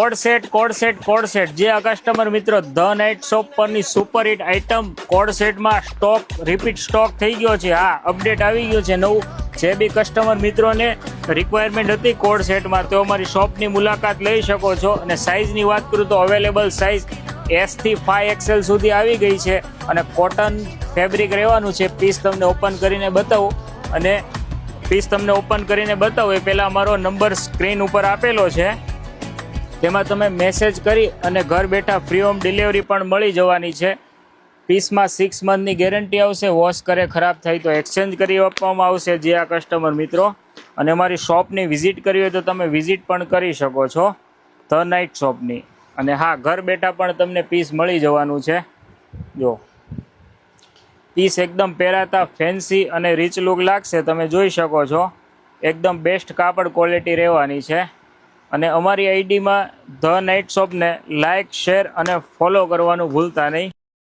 Code set જે આ customer મિત્રો ધ નાઇટ શોપ પરની સુપર હિટ આઇટમ કોડ સેટમાં રિપીટ સ્ટોક થઈ ગયો છે. હા, અપડેટ આવી ગયું છે નવું. જે બી કસ્ટમર મિત્રોને રિક્વાયરમેન્ટ હતી કોડ સેટમાં તો અમારી શોપની મુલાકાત લઈ શકો છો. અને સાઇઝની વાત કરું તો અવેલેબલ સાઇઝ S થી 5XL સુધી આવી ગઈ છે અને કોટન ફેબ્રિક રહેવાનું છે. પીસ તમને ઓપન કરીને બતાવું એ પહેલાં અમારો નંબર સ્ક્રીન ઉપર આપેલો છે. તેમાં તમે મેસેજ કરી અને ઘર બેઠા ફ્રી હોમ ડિલિવરી પણ મળી જવાની છે. પીસમાં 6 મંથની ગેરંટી આવશે. વોશ કરે ખરાબ થાય તો એક્સચેન્જ કરી આપવામાં આવશે જે આ કસ્ટમર મિત્રો. અને અમારી શોપની વિઝિટ કરવી હોય તો તમે વિઝિટ પણ કરી શકો છો ધ નાઇટ શોપની. અને હા, ઘર બેઠા પણ તમને પીસ મળી જવાનું છે. જો પીસ એકદમ પહેરાતા ફેન્સી અને રીચ લુક લાગશે. તમે જોઈ શકો છો એકદમ બેસ્ટ કાપડ ક્વોલિટી રહેવાની છે. અને અમારી આઈડીમાં ધ નાઇટ શોપને લાઇક, શેર અને ફોલો કરવાનું ભૂલતા નહીં.